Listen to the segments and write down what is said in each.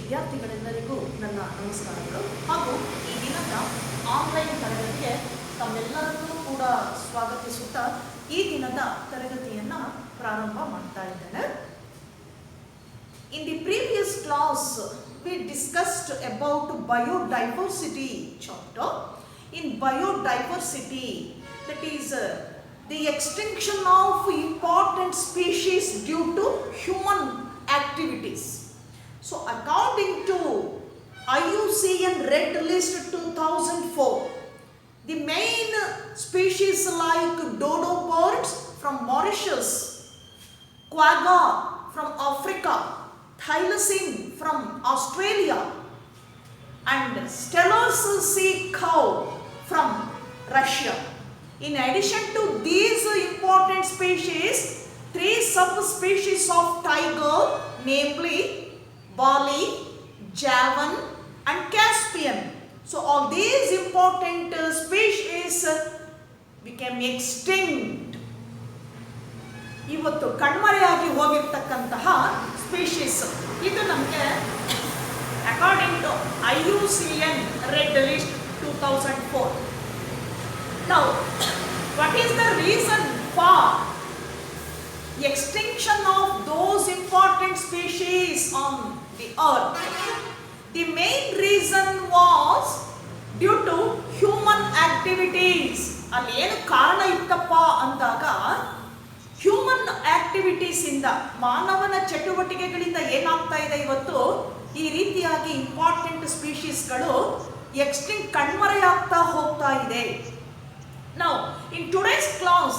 ವಿದ್ಯಾರ್ಥಿಗಳೆಲ್ಲರಿಗೂ ನನ್ನ ನಮಸ್ಕಾರಗಳು ಹಾಗೂ ಈ ದಿನದ ಆನ್ಲೈನ್ ತರಗತಿಗೆ ತಮ್ಮೆಲ್ಲರನ್ನೂ ಕೂಡ ಸ್ವಾಗತಿಸುತ್ತಾ ಈ ದಿನದ ತರಗತಿಯನ್ನು ಪ್ರಾರಂಭ ಮಾಡ್ತಾ ಇದ್ದೇನೆ. In the previous class we discussed about biodiversity chapter. In biodiversity, that is the extinction of important species due to human activities. So according to IUCN Red List 2004, the main species like dodo birds from Mauritius, quagga from Africa, thylacine from Australia, and Steller's sea cow from Russia. In addition to these important species, 3 subspecies of tiger, namely Bali, Javan, and Caspian. So all these important species became extinct. ಇವತ್ತು ಕಣ್ಮರೆಯಾಗಿ ಹೋಗಿರ್ತಕ್ಕಂತಹ species ಇದು ನಮಗೆ according to IUCN Red List 2004. Now, what is the reason for extinction of those important species on the earth? The main reason was due to human activities. ಅಲ್ಲಿ ಏನು ಕಾರಣ ಇತ್ತಪ್ಪ ಅಂದಾಗ human activities ಇಂದ, ಮಾನವನ ಚಟುವಟಿಕೆಗಳಿಂದ ಏನಾಗ್ತಾ ಇದೆ ಇವತ್ತು ಈ ರೀತಿಯಾಗಿ ಇಂಪಾರ್ಟೆಂಟ್ ಸ್ಪೀಶೀಸ್ಗಳು ಎಕ್ಸ್ಟಿಂಕ್ಟ್ ಕಣ್ಮರೆಯಾಗ್ತಾ ಹೋಗ್ತಾ ಇದೆ. Now, in today's class,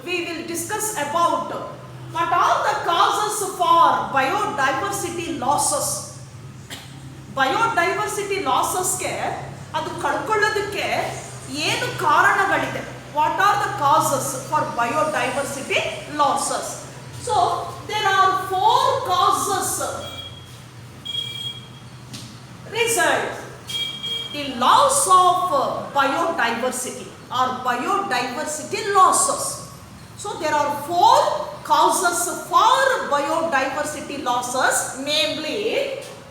we will discuss about what are the causes for biodiversity losses. Biodiversity losses-ಗೆ ಅದು ಕಳ್ಕೊಳ್ಳೋದಕ್ಕೆ ಏನು ಕಾರಣಗಳಿದೆ? What are the causes for biodiversity losses? So, there are 4 causes. Result, the loss of biodiversity or biodiversity losses. So there are 4 causes for biodiversity losses, namely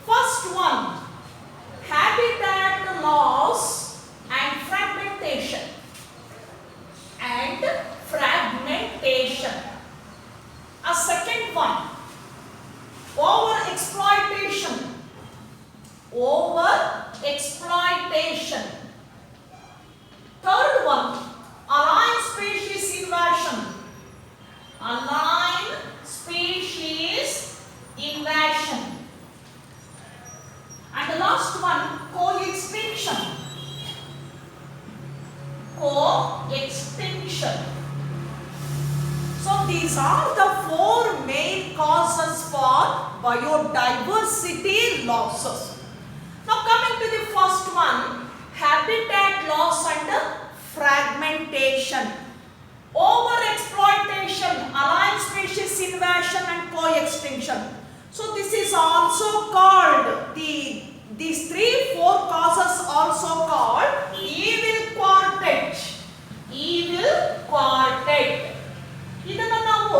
first one, habitat loss and fragmentation. A second one, overexploitation. Third one, alien species invasion. And the last one, co-extinction. So these are the 4 main causes for biodiversity losses. Now coming to the first one, habitat loss and fragmentation. Overexploitation, alien species invasion and co-extinction. So this is also called, these 3-4 causes also called evil quartet. ಇದನ್ನ ನಾವು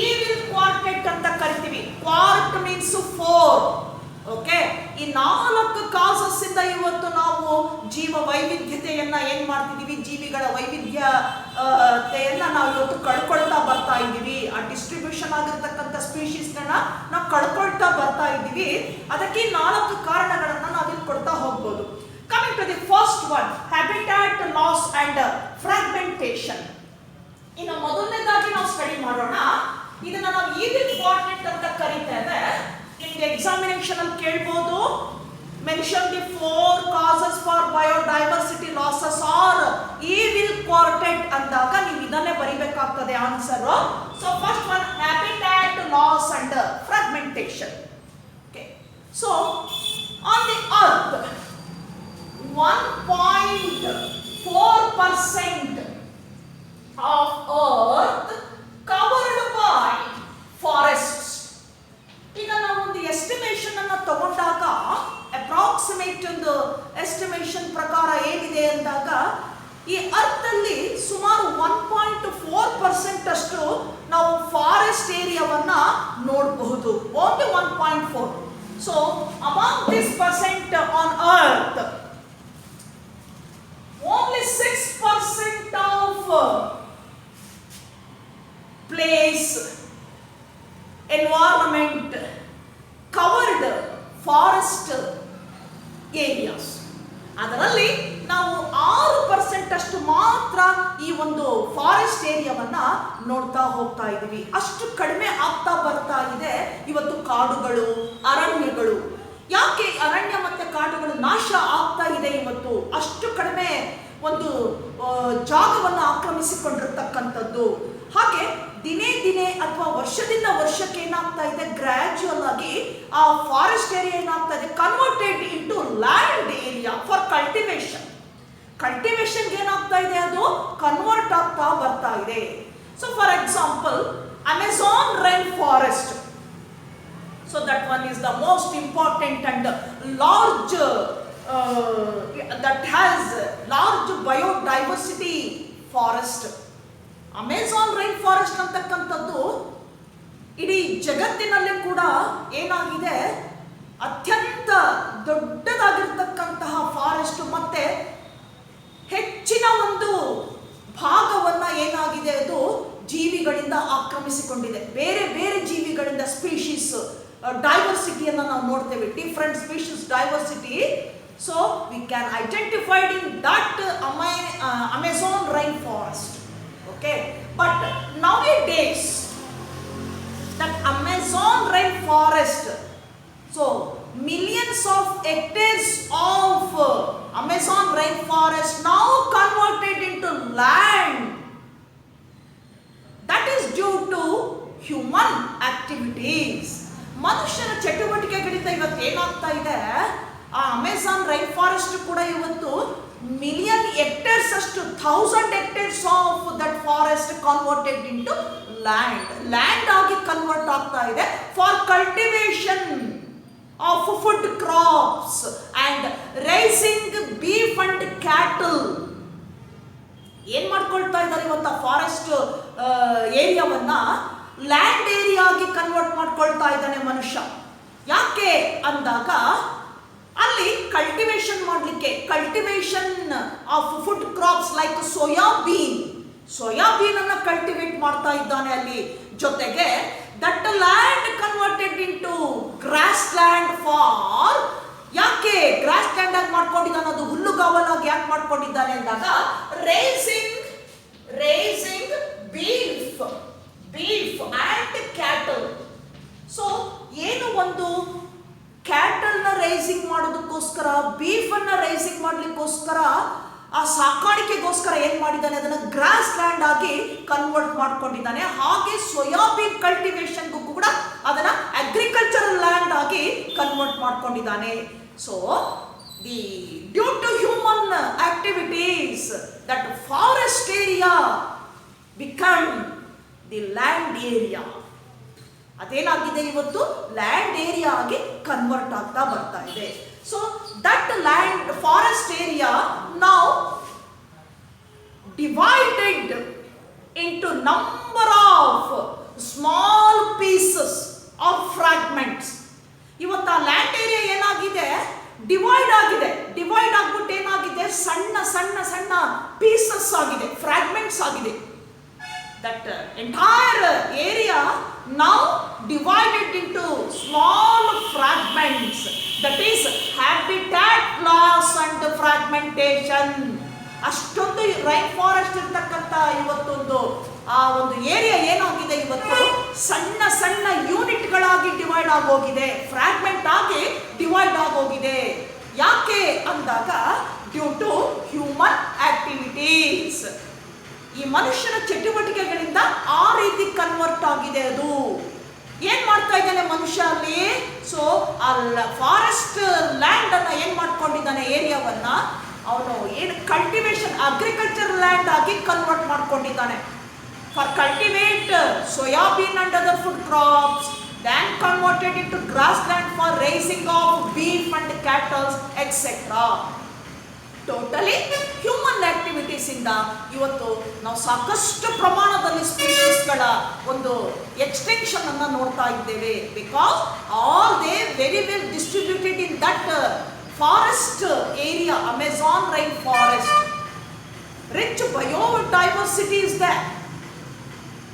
evil quartet ಅಂತ ಕರಿತೀವಿ. Quart means 4. Okay, ಈ 4 causes ಇಂದ ಇವತ್ತು ನಾವು ಜೀವ ವೈವಿಧ್ಯತೆಯನ್ನ ಏನ್ ಮಾಡ್ತಿದೀವಿ, ಜೀವಿಗಳ ವೈವಿಧ್ಯತೆಯನ್ನ ನಾವು ಇವತ್ತು ಕಳ್ಕೊಳ್ತಾ ಬರ್ತಾ ಇದ್ದೀವಿ. ಆ ಡಿಸ್ಟ್ರಿಬ್ಯೂಷನ್ ಆಗಿರ್ತಕ್ಕಂಥ ಸ್ಪೀಶೀಸ್ಗಳನ್ನ ನಾವು ಕಳ್ಕೊಳ್ತಾ ಬರ್ತಾ ಇದ್ದೀವಿ. ಅದಕ್ಕೆ 4 ಕಾರಣಗಳನ್ನ ನಾವಿಲ್ಲಿ ಕೊಡ್ತಾ ಹೋಗ್ಬೋದು. Coming to the first one, habitat loss and fragmentation. ಇನ್ನು ಮೊದಲನೇದಾಗಿ ನಾವು ಸ್ಟಡಿ ಮಾಡೋಣ. ಇದನ್ನ ನಾವು ಈವಿಲ್ ಕ್ವಾರ್ಟೆಟ್ ಅಂತ ಕರೀತೇವೆ. ನಿಮಗೆ ಎಕ್ಸಾಮಿನೇಷನ್ ಅಲ್ಲಿ ಕೇಳಬಹುದು, mention the 4 causes for biodiversity losses or evil quartet ಅಂದಾಗ ನೀವು ಇದನ್ನೇ ಬರಿಬೇಕಾಗ್ತದೆ answer. So first one, habitat loss and fragmentation. Okay, so on the earth 1.4% of earth covered by forests. ಈಗ ನಾವು ಒಂದು ಎಸ್ಟಿಮೇಷನ್ ಅನ್ನು ತಗೊಂಡಾಗ ಅಪ್ರಾಕ್ಸಿಮೇಟ್ ಒಂದು ಎಸ್ಟಿಮೇಷನ್ ಪ್ರಕಾರ ಏನಿದೆ ಅಂದಾಗ ಈ ಅರ್ತ್ ಅಲ್ಲಿ ಸುಮಾರು 1.4% ಅಷ್ಟು ನಾವು ಫಾರೆಸ್ಟ್ ಏರಿಯಾವನ್ನ ನೋಡಬಹುದು. Only 1.4. So among this percent on earth, only 6% of place, environment, covered forest areas. ಅದರಲ್ಲಿ ನಾವು 6% ಅಷ್ಟು ಮಾತ್ರ ಈ ಒಂದು ಫಾರೆಸ್ಟ್ ಏರಿಯಾವನ್ನ ನೋಡ್ತಾ ಹೋಗ್ತಾ ಇದ್ದೀವಿ. ಅಷ್ಟು ಕಡಿಮೆ ಆಗ್ತಾ ಬರ್ತಾ ಇದೆ ಇವತ್ತು ಕಾಡುಗಳು, ಅರಣ್ಯಗಳು. ಯಾಕೆ ಅರಣ್ಯ ಮತ್ತೆ ಕಾಡುಗಳು ನಾಶ ಆಗ್ತಾ ಇದೆ ಇವತ್ತು? ಅಷ್ಟು ಕಡಿಮೆ ಒಂದು ಜಾಗವನ್ನು ಆಕ್ರಮಿಸಿಕೊಂಡಿರ್ತಕ್ಕಂಥದ್ದು. ಹಾಗೆ ದಿನೇ ದಿನೇ ಅಥವಾ ವರ್ಷದಿಂದ ವರ್ಷಕ್ಕೆ ಏನಾಗ್ತಾ ಇದೆ, ಗ್ರಾಜುವಲ್ ಆಗಿ ಆ ಫಾರೆಸ್ಟ್ ಏರಿಯಾ ಏನಾಗ್ತಾ ಇದೆ, converted into land area for cultivation. ಕಲ್ಟಿವೇಶನ್ಗೆ ಏನಾಗ್ತಾ ಇದೆ, ಅದು ಕನ್ವರ್ಟ್ ಆಗ್ತಾ ಬರ್ತಾ ಇದೆ. So for example Amazon rain forest. So that one is the most important and large that has large biodiversity forest. Amazon rain forest ಅಂತಕ್ಕಂಥದ್ದು ಇಡೀ ಜಗತ್ತಿನಲ್ಲೇ ಕೂಡ ಏನಾಗಿದೆ, ಅತ್ಯಂತ ದೊಡ್ಡದಾಗಿರ್ತಕ್ಕಂತಹ ಫಾರೆಸ್ಟ್. ಮತ್ತೆ ಹೆಚ್ಚಿನ ಒಂದು ಭಾಗವನ್ನ ಏನಾಗಿದೆ, ಅದು ಜೀವಿಗಳಿಂದ ಆಕ್ರಮಿಸಿಕೊಂಡಿದೆ. ಬೇರೆ ಬೇರೆ ಜೀವಿಗಳಿಂದ ಸ್ಪೀಶೀಸ್ ಡೈವರ್ಸಿಟಿಯನ್ನು ನಾವು ನೋಡ್ತೇವೆ, different species diversity. So we can identified in that Amazon rain forest. Okay, but nowadays that Amazon rainforest, so millions of hectares of Amazon rainforest now converted into land. That is due to human activities. ಮನುಷ್ಯನ ಚಟುವಟಿಕೆಗಳಿಂದ ಇವತ್ತು ಏನಾಗ್ತಾ ಇದೆ, ಆ Amazon rain forest ಕೂಡ ಇವತ್ತು million hectares ಅಷ್ಟು, 1000 hectares of that forest converted into land ಆಗಿ ಕನ್ವರ್ಟ್ ಆಗ್ತಾ ಇದೆ for cultivation of food crops and raising beef and cattle. ಏನ್ ಮಾಡ್ಕೊಳ್ತಾ ಇದ್ದಾರೆ ಇವತ್ತು ಫಾರೆಸ್ಟ್ ಏರಿಯಾವನ್ನ ಲ್ಯಾಂಡ್ ಏರಿಯಾ ಆಗಿ ಕನ್ವರ್ಟ್ ಮಾಡ್ಕೊಳ್ತಾ ಇದ್ದಾನೆ ಮನುಷ್ಯ. ಯಾಕೆ ಅಂದಾಗ ಅಲ್ಲಿ ಕಲ್ಟಿವೇಶನ್ ಮಾಡಲಿಕ್ಕೆ, cultivation of food crops like soybean ಅನ್ನ ಕಲ್ಟಿವೇಟ್ ಮಾಡ್ತಾ ಇದ್ದಾನೆ ಅಲ್ಲಿ. ಜೊತೆಗೆ that land converted into grassland for, ಯಾಕೆ ಗ್ರಾಸ್ ಲ್ಯಾಂಡ್ ಆಗಿ ಮಾಡ್ಕೊಂಡಿದ್ದಾನೆ, ಅದು ಹುಲ್ಲುಗಾವಲಾಗಿ ಯಾಕೆ ಮಾಡ್ಕೊಂಡಿದ್ದಾನೆ ಅಂದಾಗ raising beef and cattle. So ಏನು ಒಂದು ಕ್ಯಾಟಲ್ನ ರೈಸಿಂಗ್ ಮಾಡೋದಕ್ಕೋಸ್ಕರ, ಬೀಫನ್ನು ರೈಸಿಂಗ್ ಮಾಡಲಿಕ್ಕೋಸ್ಕರ, ಆ ಸಾಕಾಣಿಕೆಗೋಸ್ಕರ ಏನು ಮಾಡಿದ್ದಾನೆ, ಅದನ್ನು ಗ್ರಾಸ್ ಲ್ಯಾಂಡ್ ಆಗಿ ಕನ್ವರ್ಟ್ ಮಾಡ್ಕೊಂಡಿದ್ದಾನೆ. ಹಾಗೆ ಸೋಯಾಬೀನ್ ಕಲ್ಟಿವೇಶನ್ಗೂ ಕೂಡ ಅದನ್ನು ಅಗ್ರಿಕಲ್ಚರಲ್ ಲ್ಯಾಂಡ್ ಆಗಿ ಕನ್ವರ್ಟ್ ಮಾಡ್ಕೊಂಡಿದ್ದಾನೆ. So due to human activities that forest area become the land area. ಅದೇನಾಗಿದೆ, ಇವತ್ತು ಲ್ಯಾಂಡ್ ಏರಿಯಾ ಆಗಿ ಕನ್ವರ್ಟ್ ಆಗ್ತಾ ಬರ್ತಾ ಇದೆ. So that land forest area now divided into number of small pieces or fragments. ಇವತ್ತು ಆ ಲ್ಯಾಂಡ್ ಏರಿಯಾ ಏನಾಗಿದೆ, divide ಆಗಿದೆ. ಡಿವೈಡ್ ಆಗ್ಬಿಟ್ಟು ಏನಾಗಿದೆ, ಸಣ್ಣ ಸಣ್ಣ ಸಣ್ಣ ಪೀಸಸ್ ಆಗಿದೆ, ಫ್ರಾಗ್ಮೆಂಟ್ಸ್ ಆಗಿದೆ. That entire area now divided into small fragments. That is habitat loss and fragmentation. ಅಷ್ಟೊಂದು ರೈನ್ ಫಾರೆಸ್ಟ್ ಇರ್ತಕ್ಕಂಥ ಇವತ್ತೊಂದು ಆ ಒಂದು ಏರಿಯಾ ಏನಾಗಿದೆ, ಇವತ್ತು ಸಣ್ಣ ಸಣ್ಣ ಯೂನಿಟ್ಗಳಾಗಿ ಡಿವೈಡ್ ಆಗೋಗಿದೆ, ಫ್ರಾಗ್ಮೆಂಟ್ ಆಗಿ ಡಿವೈಡ್ ಆಗೋಗಿದೆ. ಯಾಕೆ ಅಂದಾಗ ಡ್ಯೂ ಟು ಹ್ಯೂಮನ್ ಆಕ್ಟಿವಿಟೀಸ್. ಈ ಮನುಷ್ಯನ ಚಟುವಟಿಕೆಗಳಿಂದ ಆ ರೀತಿ ಕನ್ವರ್ಟ್ ಆಗಿದೆ. ಅದು ಏನ್ ಮಾಡ್ತಾ ಇದ್ದಾನೆ ಮನುಷ್ಯ ಅಲ್ಲಿ? ಸೊ ಫಾರೆಸ್ಟ್ ಲ್ಯಾಂಡ್ ಅನ್ನ ಏನ್ ಮಾಡ್ಕೊಂಡಿದ್ದಾನೆ, ಏರಿಯಾವನ್ನ ಅವನು ಏನು ಕಲ್ಟಿವೇಶನ್ ಅಗ್ರಿಕಲ್ಚರ್ ಲ್ಯಾಂಡ್ ಆಗಿ ಕನ್ವರ್ಟ್ ಮಾಡ್ಕೊಂಡಿದ್ದಾನೆ. For cultivate soybean and other food crops, then converted into grassland for raising of beef and cattle etc. Totally human activities ಇಂದ ಇವತ್ತು ನಾವು ಸಾಕಷ್ಟು ಪ್ರಮಾಣದಲ್ಲಿ ಸ್ಪೀಷೀಸ್ಗಳ ಒಂದು ಎಕ್ಸ್ಟೆನ್ಷನ್ ಅನ್ನ ನೋಡ್ತಾ ಇದ್ದೇವೆ. Because all they very well distributed in that forest area, Amazon rain forest. Rich biodiversity is that.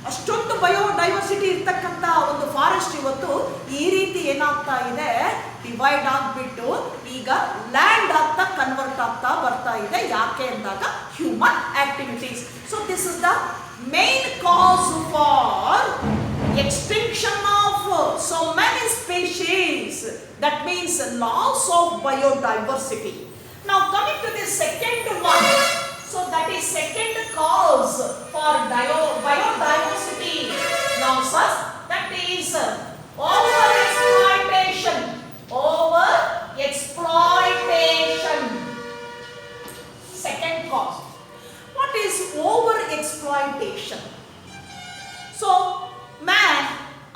ಅಷ್ಟೊಂದು ಬಯೋಡೈವರ್ಸಿಟಿ ಇರ್ತಕ್ಕಂಥ ಒಂದು ಫಾರೆಸ್ಟ್ ಇವತ್ತು ಈ ರೀತಿ ಏನಾಗ್ತಾ ಇದೆ, ಡಿವೈಡ್ ಆಗಿಬಿಟ್ಟು ಈಗ ಲ್ಯಾಂಡ್ ಆಗ್ತಾ ಕನ್ವರ್ಟ್ ಆಗ್ತಾ ಬರ್ತಾ ಇದೆ. ಯಾಕೆ ಅಂದಾಗ human activities. So this is the main cause for extinction of so many species. That means loss of biodiversity. Now coming to the second one. So that is second cause for biodiversity losses. That is over exploitation. Over exploitation. Second cause. What is over exploitation? So man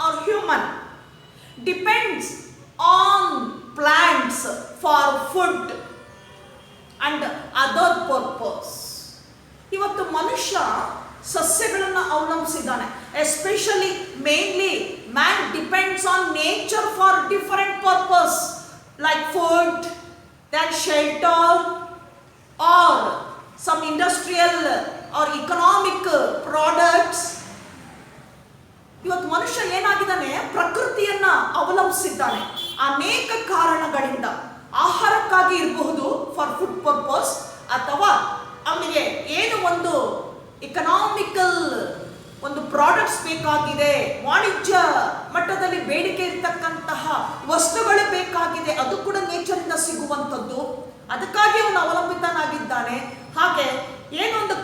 or human depends on plants for food and other purpose. ಇವತ್ತು ಮನುಷ್ಯ ಸಸ್ಯಗಳನ್ನು ಅವಲಂಬಿಸಿದ್ದಾನೆ. Especially mainly man depends on nature for different purpose like food, then shelter or some industrial or economic products. ಇವತ್ತು ಮನುಷ್ಯ ಏನಾಗಿದ್ದಾನೆ, ಪ್ರಕೃತಿಯನ್ನ ಅವಲಂಬಿಸಿದ್ದಾನೆ ಅನೇಕ ಕಾರಣಗಳಿಂದ. ಆಹಾರಕ್ಕಾಗಿ ಇರಬಹುದು, ಫಾರ್ ಫುಡ್ ಪರ್ಪಸ್, ಅಥವಾ ಅವನಿಗೆ ಏನು ಒಂದು ಇಕನಾಮಿಕಲ್ ಒಂದು ಪ್ರಾಡಕ್ಟ್ಸ್ ಬೇಕಾಗಿದೆ, ವಾಣಿಜ್ಯ ಮಟ್ಟದಲ್ಲಿ ಬೇಡಿಕೆ ಇರ್ತಕ್ಕಂತಹ ವಸ್ತುಗಳು ಬೇಕಾಗಿದೆ, ಅದು ಕೂಡ ನೇಚರಿಂದ ಸಿಗುವಂಥದ್ದು. ಅದಕ್ಕಾಗಿ ಅವನು ಅವಲಂಬಿತನಾಗಿದ್ದಾನೆ. ಹಾಗೆ ಏನೊಂದು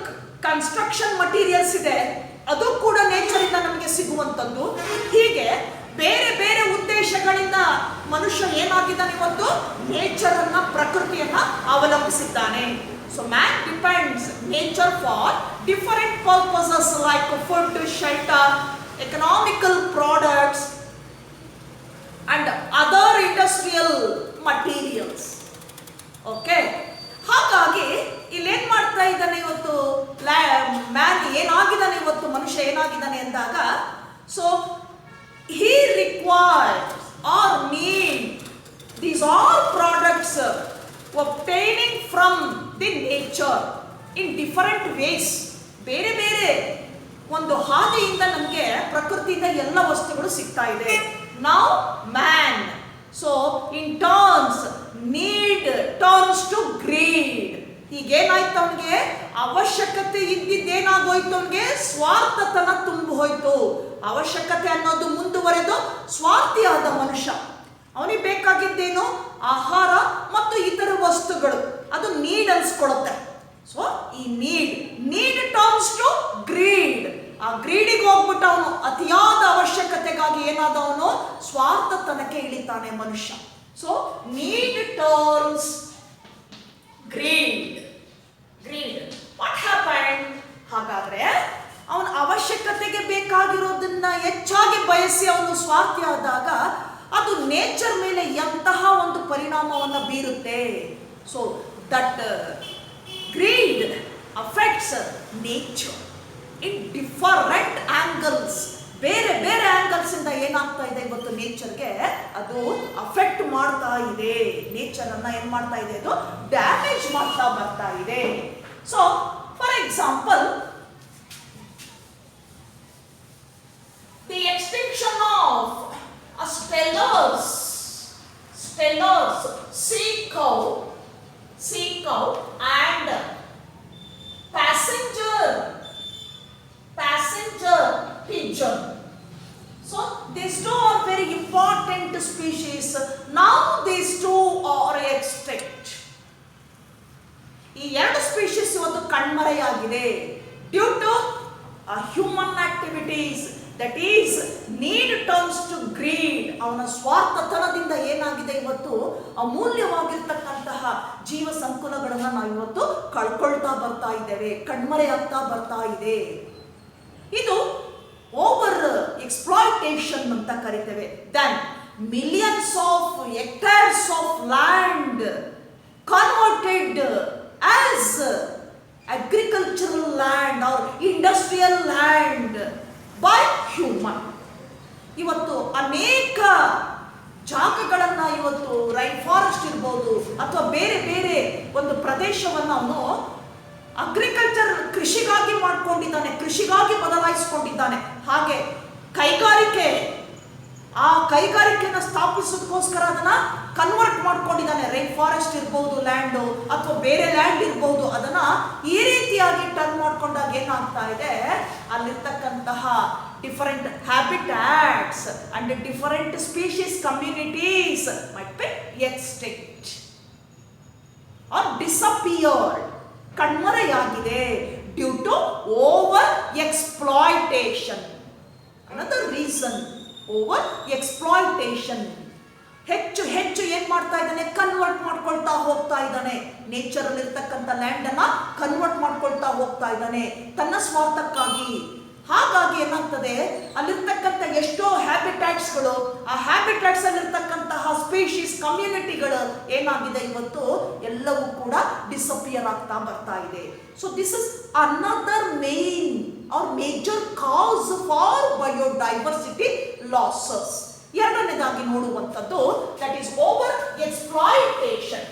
ಕನ್ಸ್ಟ್ರಕ್ಷನ್ ಮಟೀರಿಯಲ್ಸ್ ಇದೆ, ಅದು ಕೂಡ ನೇಚರಿಂದ ನಮಗೆ ಸಿಗುವಂಥದ್ದು. ಹೀಗೆ ಬೇರೆ ಬೇರೆ ಉದ್ದೇಶಗಳಿಂದ ಮನುಷ್ಯ ಏನಾಗಿದ್ದಾನೆ, ಇವತ್ತು ನೇಚರ್ ಅನ್ನ, ಪ್ರಕೃತಿಯನ್ನ ಅವಲಂಬಿಸಿದ್ದಾನೆ. So man depends nature for different purposes like food, shelter, economical products and other industrial materials. Okay, ಹಾಗಾಗಿ ಇಲ್ಲೇನ್ ಮಾಡ್ತಾ ಇದ್ದಾನೆ ಇವತ್ತು ಮ್ಯಾನ್ ಏನಾಗಿದ್ದಾನೆ, ಇವತ್ತು ಮನುಷ್ಯ ಏನಾಗಿದ್ದಾನೆ ಅಂದಾಗ, so he requires or need these all products obtaining from the nature in different ways. ಬೇರೆ ಬೇರೆ ಒಂದು ಹಾದಿಯಿಂದ ನಮಗೆ ಪ್ರಕೃತಿಯಿಂದ ಎಲ್ಲ ವಸ್ತುಗಳು ಸಿಗ್ತಾ ಇದೆ. Now man, so in turns to greed. ಈಗೇನಾಯ್ತು, ಅವನಿಗೆ ಅವಶ್ಯಕತೆ ಇದ್ದಿದ್ದೇನಾಗೋಯ್ತು, ಅವನಿಗೆ ಸ್ವಾರ್ಥತನ ತುಂಬಿ ಹೋಯ್ತು. ಅವಶ್ಯಕತೆ ಅನ್ನೋದು ಮುಂದುವರೆದು ಸ್ವಾರ್ಥಿಯಾದ ಮನುಷ್ಯ. ಅವನಿಗೆ ಬೇಕಾಗಿದ್ದೇನು, ಆಹಾರ ಮತ್ತು ಇತರ ವಸ್ತುಗಳು, ಅದು ನೀಡ್ ಅನ್ಸ್ಕೊಳುತ್ತೆ. ಸೊ ಈ ನೀಡ್ ಟರ್ನ್ಸ್ ಟು ಗ್ರೀಡ್. ಆ ಗ್ರೀಡಿಗೆ ಹೋಗ್ಬಿಟ್ಟು ಅವನು ಅತಿಯಾದ ಅವಶ್ಯಕತೆಗಾಗಿ ಏನಾದವನು ಸ್ವಾರ್ಥತನಕ್ಕೆ ಇಳಿತಾನೆ ಮನುಷ್ಯ. So need turns greed. What happen? ಹಾಗಾದ್ರೆ ಅವನ ಅವಶ್ಯಕತೆಗೆ ಬೇಕಾಗಿರೋದನ್ನ ಹೆಚ್ಚಾಗಿ ಬಯಸಿ ಅವನು ಸ್ವಾರ್ಥಿ ಆದಾಗ ಅದು ನೇಚರ್ ಮೇಲೆ ಎಂತಹ ಒಂದು ಪರಿಣಾಮವನ್ನು ಬೀರುತ್ತೆ. So that greed affects nature in different angles. ಬೇರೆ ಬೇರೆ ಆಂಗಲ್ಸ್ ಇಂದ ಏನಾಗ್ತಾ ಇದೆ, ಇವತ್ತು ನೇಚರ್ಗೆ ಅದು ಅಫೆಕ್ಟ್ ಮಾಡ್ತಾ ಇದೆ. ನೇಚರ್ ಅನ್ನ ಏನ್ ಮಾಡ್ತಾ ಇದೆ, ಅದು ಡ್ಯಾಮೇಜ್ ಮಾಡ್ತಾ ಬರ್ತಾ ಇದೆ. So for example, the extinction of spellers, sea cow and passenger pigeon. So these two are very important species. Now these two are extinct. ಈ ಎರಡು ಸ್ಪೀಶೀಸ್ ಇವತ್ತು ಕಣ್ಮರೆಯಾಗಿದೆ due to human activities. That is need turns to greed. ಅವನ ಸ್ವಾರ್ಥತನದಿಂದ ಏನಾಗಿದೆ, ಇವತ್ತು ಅಮೂಲ್ಯವಾಗಿರ್ತಕ್ಕಂತಹ ಜೀವ ಸಂಕುಲಗಳನ್ನು ನಾವು ಇವತ್ತು ಕಳ್ಕೊಳ್ತಾ ಬರ್ತಾ ಇದ್ದೇವೆ, ಕಣ್ಮರೆಯಾಗ್ತಾ ಬರ್ತಾ ಇದೆ. ಇದು ಓವರ್ ಎಕ್ಸ್ಪ್ಲಾಯ್ಟೇಷನ್ ಅಂತ ಕರಿತೇವೆ. Then millions of hectares of land converted as agricultural land or industrial land by human. ಇವತ್ತು ಅನೇಕ ಜಾಗಗಳನ್ನು ಇವತ್ತು ರೈನ್ ಫಾರೆಸ್ಟ್ ಇರ್ಬೋದು ಅಥವಾ ಬೇರೆ ಬೇರೆ ಒಂದು ಪ್ರದೇಶವನ್ನು ಅವನು ಅಗ್ರಿಕಲ್ಚರ್ ಕೃಷಿಗಾಗಿ ಮಾಡ್ಕೊಂಡಿದ್ದಾನೆ, ಕೃಷಿಗಾಗಿ ಬದಲಾಯಿಸಿಕೊಂಡಿದ್ದಾನೆ. ಹಾಗೆ ಕೈಗಾರಿಕೆ, ಆ ಕೈಗಾರಿಕೆಯನ್ನು ಸ್ಥಾಪಿಸೋದಕ್ಕೋಸ್ಕರ ಅದನ್ನ ಕನ್ವರ್ಟ್ ಮಾಡ್ಕೊಂಡಿದ್ದಾನೆ. ರೈನ್ ಫಾರೆಸ್ಟ್ ಇರ್ಬೋದು ಲ್ಯಾಂಡು ಅಥವಾ ಬೇರೆ ಲ್ಯಾಂಡ್ ಇರ್ಬೋದು, ಅದನ್ನ ಈ ರೀತಿಯಾಗಿ ಟರ್ನ್ ಮಾಡ್ಕೊಂಡಾಗ ಏನಾಗ್ತಾ ಇದೆ, ಅಲ್ಲಿರ್ತಕ್ಕಂತಹ different habitats and different species communities might be extinct or disappeared, ಕಣ್ಮರೆಯಾಗಿದೆ due to over exploitation. Another reason, over exploitation. ಹೆಚ್ಚು ಹೆಚ್ಚು ಏನ್ ಮಾಡ್ತಾ ಇದ್ದಾನೆ, ಕನ್ವರ್ಟ್ ಮಾಡ್ಕೊಳ್ತಾ ಹೋಗ್ತಾ ಇದ್ದಾನೆ. ನೇಚರ್ ಅಲ್ಲಿ ಇರ್ತಕ್ಕಂಥ ಲ್ಯಾಂಡ್ ಅನ್ನ ಕನ್ವರ್ಟ್ ಮಾಡ್ಕೊಳ್ತಾ ಹೋಗ್ತಾ ಇದ್ದಾನೆ ತನ್ನ ಸ್ವಾರ್ಥಕ್ಕಾಗಿ. ಹಾಗಾಗಿ ಏನಾಗ್ತದೆ, ಅಲ್ಲಿರ್ತಕ್ಕಂಥ ಎಷ್ಟೋ ಹ್ಯಾಬಿಟ್ಯಾಟ್ಸ್ಗಳು, ಆ ಹ್ಯಾಬಿಟ್ಯಾಟ್ಸ್ ಅಲ್ಲಿರ್ತಕ್ಕಂತಹ ಸ್ಪೀಶೀಸ್ ಕಮ್ಯುನಿಟಿಗಳು ಏನಾಗಿದೆ ಇವತ್ತು ಎಲ್ಲವೂ ಕೂಡ ಡಿಸಪಿಯರ್ ಆಗ್ತಾ ಬರ್ತಾ ಇದೆ. So this is another main or major cause for biodiversity losses. ಎರಡನೇದಾಗಿ ನೋಡುವಂಥದ್ದು that is over exploitation.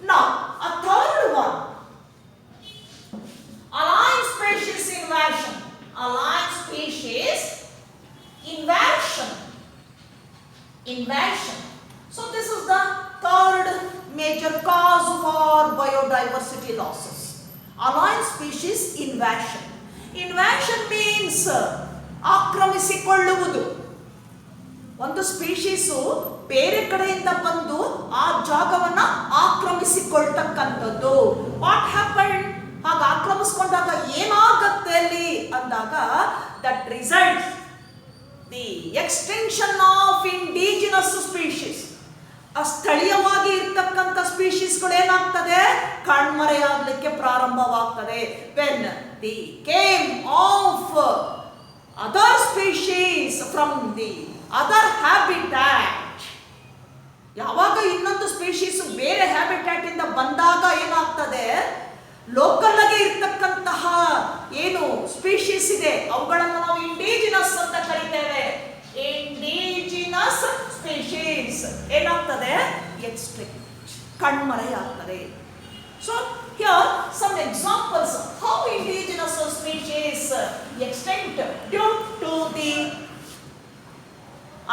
Now uh third one, alien species invasion. Allied species invasion. So this is the third major cause for biodiversity losses. Allied species invasion. Invasion means ಆಕ್ರಮಿಸಿಕೊಳ್ಳುವುದು. ಒಂದು species ಬೇರೆ ಕಡೆಯಿಂದ ಬಂದು ಆ ಜಾಗವನ್ನ ಆಕ್ರಮಿಸಿಕೊಳ್ತಕ್ಕಂಥದ್ದು. What happened? ಹಾಗೆ ಆಕ್ರಮಿಸ್ಕೊಂಡಾಗ ಏನಾಗತ್ತೆ ಅಲ್ಲಿ ಅಂದಾಗ, that results the extension of indigenous species. ಸ್ಥಳೀಯವಾಗಿ ಇರ್ತಕ್ಕಂಥ ಸ್ಪೀಶೀಸ್ಗಳು ಏನಾಗ್ತದೆ, ಕಣ್ಮರೆಯಾಗಲಿಕ್ಕೆ ಪ್ರಾರಂಭವಾಗ್ತದೆ. When the came of other species from the other habitat. ಯಾವಾಗ ಇನ್ನೊಂದು ಸ್ಪೀಶೀಸ್ ಬೇರೆ ಹ್ಯಾಬಿಟ್ಯಾಟ್ ಇಂದ ಬಂದಾಗ ಏನಾಗ್ತದೆ, ಲೋಕಲ್ ಆಗಿ ಇರ್ತಕ್ಕಂತಹ ಏನು ಸ್ಪೀಶೀಸ್ ಇದೆ ಅವುಗಳನ್ನು ನಾವು ಇಂಡಿಜಿನಸ್ ಅಂತ ಕರೀತೇವೆ. ಇಂಡಿಜಿನಸ್ ಸ್ಪೀಶೀಸ್ ಏನಾಗ್ತದೆ, ಎಕ್ಸ್ಟಿಂಕ್ಟ್, ಕಣ್ಮರೆಯಾಗ್ತದೆ. So here some examples how indigenous species extinct due to the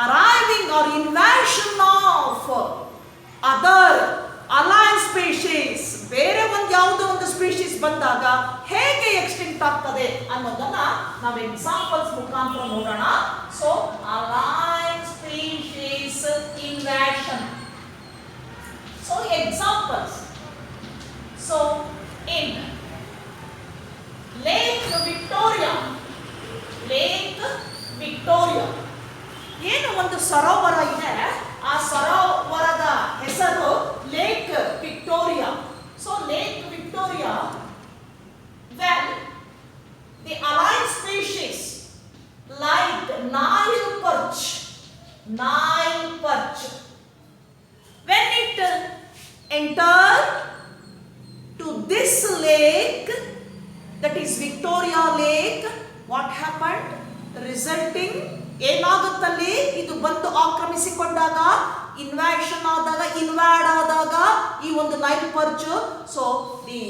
arriving or invasion of other alien species. ಬೇರೆ ಒಂದು ಯಾವುದೋ ಒಂದು ಸ್ಪೀಶೀಸ್ ಬಂದಾಗ ಹೇಗೆ ಎಕ್ಸ್ಟಿಂಕ್ಟ್ ಆಗ್ತದೆ ಅನ್ನೋದನ್ನ ನಾವು ಎಕ್ಸಾಂಪಲ್ಸ್ ಮುಖಾಂತರ ನೋಡೋಣ. So alien species invasion. So examples, so in lake Victoria, lake Victoria ಏನು ಒಂದು ಸರೋವರ ಇದೆ, ಆ ಸರೋವರದ ಹೆಸರು lake Victoria. So lake Victoria, when the allied species like Nile perch, when it entered to this lake, that is Victoria Lake, what happened? Resulting ಏನಾಗುತ್ತಲ್ಲಿ, ಇದು ಬಂದು ಆಕ್ರಮಿಸಿಕೊಂಡಾಗ, ಇನ್ವಾಷನ್ ಆದಾಗ, ಇನ್ವಾಡ್ ಆದಾಗ ಈ ಒಂದು Nile perch. So the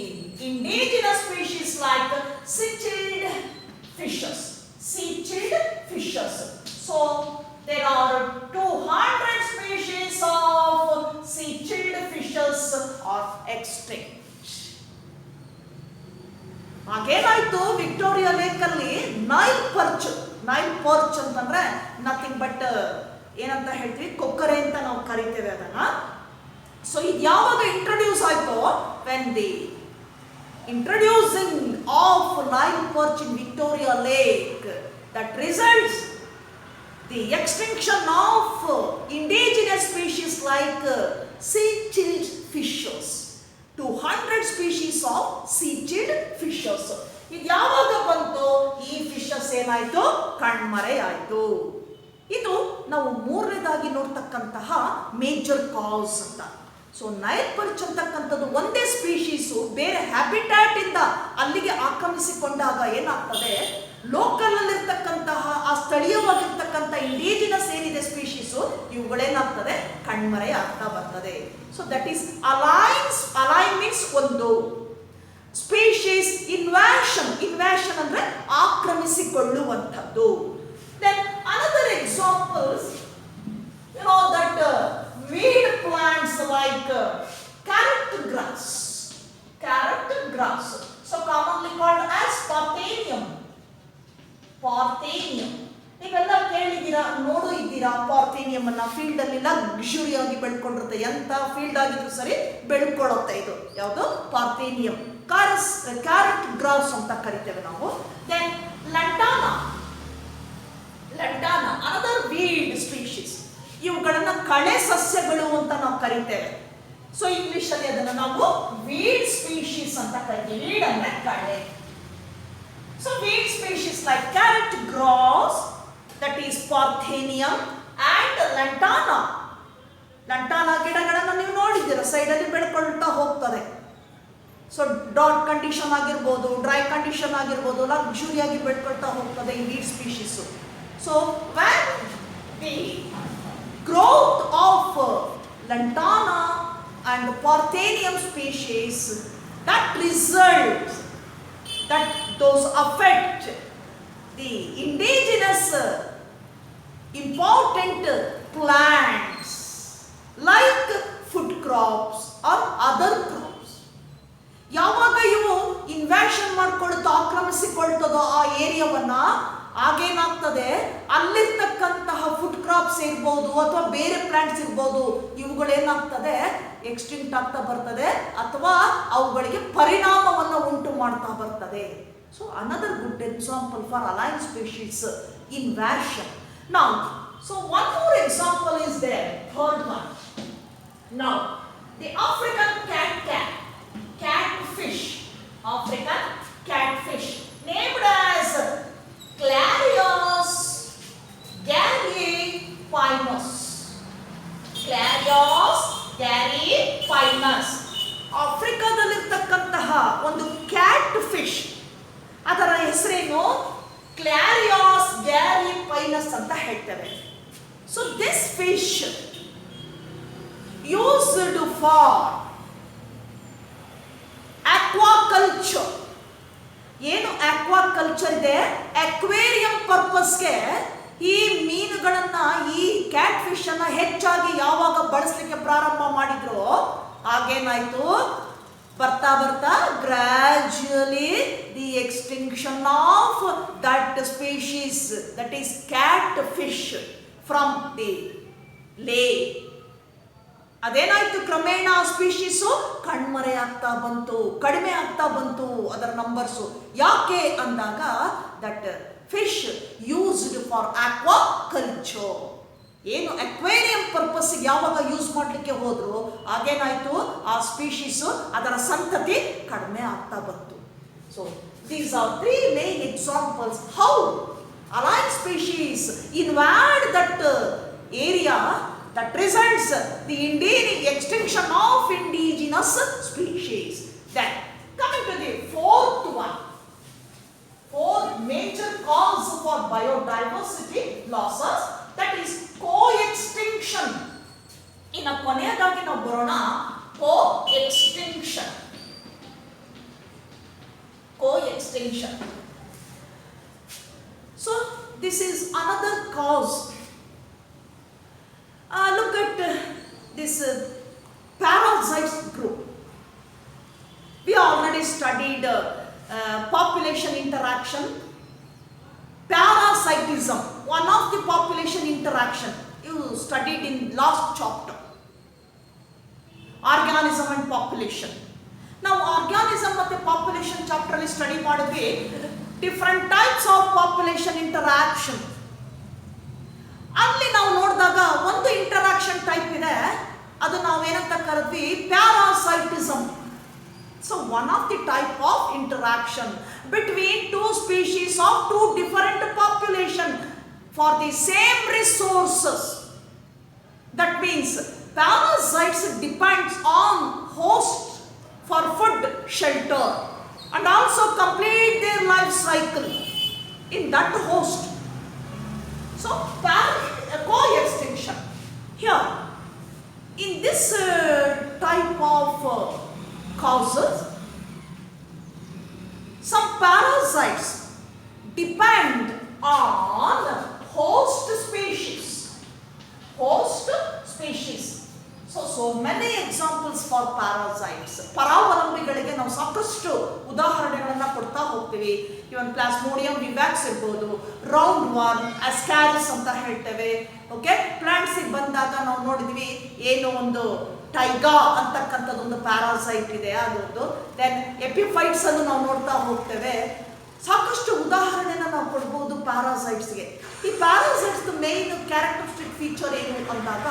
indigenous species like sea-chilled fishes. So there are 200 species of sea-chilled fishes are extinct. ಹಾಗೇನಾಯ್ತು, Victoria lake ಅಲ್ಲಿ Nile perch ಅಂತಂದ್ರೆ nothing but ಏನಂತ ಹೇಳ್ತೀವಿ, ಕೊಕ್ಕರೆ ಅಂತ ನಾವು ಕರಿತೇವೆ ಅದನ್ನ. ಸೊ ಇದು ಯಾವಾಗ ಇಂಟ್ರೊಡ್ಯೂಸ್ ಆಯ್ತು, when the introducing of Nile perch in Victoria lake, that results the extinction of indigenous species like sea-chilled fishes. 200 species of sea-chilled fishes. ಇದು ಯಾವಾಗ ಬಂತು, ಈ ಫಿಶಸ್ ಏನಾಯ್ತು, ಕಣ್ಮರೆಯಾಯ್ತು. ಇದು ನಾವು ಮೂರನೇದಾಗಿ ನೋಡ್ತಕ್ಕಂತಹ ಮೇಜರ್ ಕಾಸ್ ಅಂತ. ಸೊ ನೈಲ್ ಪರ್ಚ್ ಅಂತಕ್ಕಂಥದ್ದು ಒಂದೇ ಸ್ಪೀಶೀಸು ಬೇರೆ ಹ್ಯಾಬಿಟ್ಯಾಟ್ ಇಂದ ಅಲ್ಲಿಗೆ ಆಕ್ರಮಿಸಿಕೊಂಡಾಗ ಏನಾಗ್ತದೆ, ಲೋಕಲ್ ಅಲ್ಲಿರ್ತಕ್ಕಂತಹ ಆ ಸ್ಥಳೀಯವಾಗಿರ್ತಕ್ಕಂಥ ಇಂಡಿಜಿನಸ್ ಏನಿದೆ ಸ್ಪೀಶೀಸು ಇವುಗಳೇನಾಗ್ತದೆ, ಕಣ್ಮರೆ ಆಗ್ತಾ ಬರ್ತದೆ. So that is alien means ಒಂದು. ಸ್ಪೀಶೀಸ್ ಇನ್ವ್ಯಾಷನ್ ಅಂದ್ರೆ ಆಕ್ರಮಿಸಿಕೊಳ್ಳುವಂಥದ್ದು. Then another examples, you know that weed plants like carrot grass, so commonly called as parthenium. ನೀವೆಲ್ಲ ಕೇಳಿದ್ದೀರಾ, ನೋಡು ಇದ್ದೀರಾ ಪಾರ್ಥೇನಿಯಂ ಅನ್ನ. ಫೀಲ್ಡ್ ಅಲ್ಲಿ ಲಕ್ಸುರಿ ಆಗಿ ಬೆಳ್ಕೊಂಡಿರುತ್ತೆ, ಎಂತ ಫೀಲ್ಡ್ ಆಗಿದ್ರು ಸರಿ ಬೆಳ್ಕೊಳ್ಳುತ್ತೆ ಇದು. ಯಾವುದು? ಪಾರ್ಥೇನಿಯಂ. ಕ್ಯಾರೆಟ್ ಗ್ರಾಸ್ ಅಂತ ಕರಿತೇವೆ ನಾವು. Then lantana another weed species. ಇವುಗಳನ್ನ ಕಳೆ ಸಸ್ಯಗಳು ಅಂತ ನಾವು ಕರಿತೇವೆ. ಸೊ ಇಂಗ್ಲಿಷ್ ಅಲ್ಲಿ ಅದನ್ನು ನಾವು ವೀಡ್ ಸ್ಪೀಶೀಸ್ ಅಂತ ಕರಿತೀವಿ. ವೀಡ್ ಅಂದ್ರೆ ಕಳೆ. So weed species like carrot grass, that is parthenium, and lantana ಗಿಡಗಳನ್ನು ನೀವು ನೋಡಿದ್ದೀರ, ಸೈಡ್ ಅಲ್ಲಿ ಬೆಳ್ಕೊಳ್ತಾ ಹೋಗ್ತದೆ. ಸೊ ಡಾಟ್ ಕಂಡೀಷನ್ ಆಗಿರ್ಬೋದು, ಡ್ರೈ ಕಂಡೀಷನ್ ಆಗಿರ್ಬೋದು, ಲಕ್ಸುರಿಯಾಗಿ ಬೆಳ್ಕೊಳ್ತಾ ಹೋಗ್ತದೆ ಈ weed species. So when the growth of lantana and parthenium species, that results, that those affect the indigenous important plants like food crops or other crops. ಯಾವಾಗ ಇವು ಇನ್ವ್ಯಾಷನ್ ಮಾಡ್ಕೊಳ್ತಾ ಆಕ್ರಮಿಸಿಕೊಳ್ತದೋ ಆ ಏರಿಯಾವನ್ನ, ಆಗೇನಾಗ್ತದೆ, ಅಲ್ಲಿರ್ತಕ್ಕಂತಹ ಫುಡ್ ಕ್ರಾಪ್ಸ್ ಇರ್ಬೋದು ಅಥವಾ ಬೇರೆ ಪ್ಲಾಂಟ್ಸ್ ಇರ್ಬೋದು, ಇವುಗಳೇನಾಗ್ತದೆ, ಎಕ್ಸ್ಟಿಂಕ್ಟ್ ಆಗ್ತಾ ಬರ್ತದೆ ಅಥವಾ ಅವುಗಳಿಗೆ ಪರಿಣಾಮವನ್ನು ಉಂಟು ಮಾಡ್ತಾ ಬರ್ತದೆ. So another good example for alien species invasion. Now, so one more example is there, third one. Now, the African catfish, named as Clarias garipinus. ಆಫ್ರಿಕಾದಲ್ಲಿರ್ತಕ್ಕಂತಹ ಒಂದು ಕ್ಯಾಟ್ ಫಿಶ್, ಅದರ ಹೆಸರೇನು? ಕ್ಲಾರಿಯಾಸ್ ಗ್ಯಾರಿಪೈನಸ್ ಅಂತ ಹೇಳ್ತೇವೆ. So this fish used for aquaculture. ಏನು aquaculture ಇದೆ? Aquarium ಪರ್ಪಸ್ಗೆ ಈ ಮೀನುಗಳನ್ನ, ಈ ಕ್ಯಾಟ್ ಫಿಶ್ ಅನ್ನ ಹೆಚ್ಚಾಗಿ ಯಾವಾಗ ಬಳಸಲಿಕ್ಕೆ ಪ್ರಾರಂಭ ಮಾಡಿದ್ರು, ಆಗೇನಾಯ್ತು, ಬರ್ತಾ ಗ್ರಾಜುಯಲಿ the extinction of that species, that is cat fish from the ಲೇ. ಅದೇನಾಯ್ತು, ಕ್ರಮೇಣ ಆ ಸ್ಪೀಶೀಸು ಕಣ್ಮರೆ ಆಗ್ತಾ ಬಂತು, ಕಡಿಮೆ ಆಗ್ತಾ ಬಂತು ಅದರ ನಂಬರ್ಸು. ಯಾಕೆ ಅಂದಾಗ, that fish used for aquaculture. ಏನು ಅಕ್ವೇರಿಯಂ ಪರ್ಪಸ್ ಯಾವಾಗ ಯೂಸ್ ಮಾಡಲಿಕ್ಕೆ ಹೋದ್ರು, ಆಗೇನಾಯ್ತು, ಆ ಸ್ಪೀಶೀಸು, ಅದರ ಸಂತತಿ ಕಡಿಮೆ ಆಗ್ತಾ ಬಂತು. So these are 3 main examples how allied species invade that area that results the extinction of indigenous species. Then coming to the fourth major cause for biodiversity losses, that is co-extinction. ಇನ್ನು ಕೊನೆಯದಾಗಿ ನಾವು ಬರೋಣ co-extinction. So this is another cause. Look at this parasites group. We already studied population interaction, parasitism, one of the population interaction you studied in last chapter, organism and population. Now organism ಮತ್ತು population chapter ಅಲ್ಲಿ study ಮಾಡಿದ್ವಿ different types of population interaction. ಅಲ್ಲಿ ನಾವು ನೋಡಿದಾಗ ಒಂದು interaction type ಇದೆ, ಅದು ನಾವು ಏನಂತ ಕರೆದ್ವಿ, parasitism. So one of the type of interaction between 2 species of 2 different population for the same resources. That means parasites depends on host for food, shelter, and also complete their life cycle in that host. So co-extinction here in this type of causes, some parasites depend on host species. So many examples for parasites. ಪರಾವಲಂಬಿಗಳಿಗೆ ನಾವು ಸಾಕಷ್ಟು ಉದಾಹರಣೆಗಳನ್ನ ಕೊಡ್ತಾ ಹೋಗ್ತೀವಿ. ಇವನ್ plasmodium ವಿವ್ಯಾಕ್ಸ್ ಇರ್ಬೋದು, round warm, ಅಸ್ಕ್ಯಾರಿಸ್ ಅಂತ ಹೇಳ್ತೇವೆ. Okay, plants ಬಂದಾಗ ನಾವು ನೋಡಿದ್ವಿ ಏನೋ ಒಂದು ಟೈಗಾ ಅಂತಕ್ಕಂಥದ್ದು ಒಂದು ಪ್ಯಾರಾಸೈಟ್ ಇದೆ ಅದೊಂದು. ದೆನ್ ಎಪಿಫೈಟ್ಸ್ ಅನ್ನು ನಾವು ನೋಡ್ತಾ ಹೋಗ್ತೇವೆ. ಸಾಕಷ್ಟು ಉದಾಹರಣೆನ ನಾವು ಕೊಡ್ಬೋದು ಪ್ಯಾರಾಸೈಟ್ಸ್ಗೆ. ಈ ಪ್ಯಾರಾಸೈಟ್ಸ್ ಮೇನ್ ಕ್ಯಾರೆಕ್ಟರಿಸ್ಟಿಕ್ ಫೀಚರ್ ಏನು ಅಂದಾಗ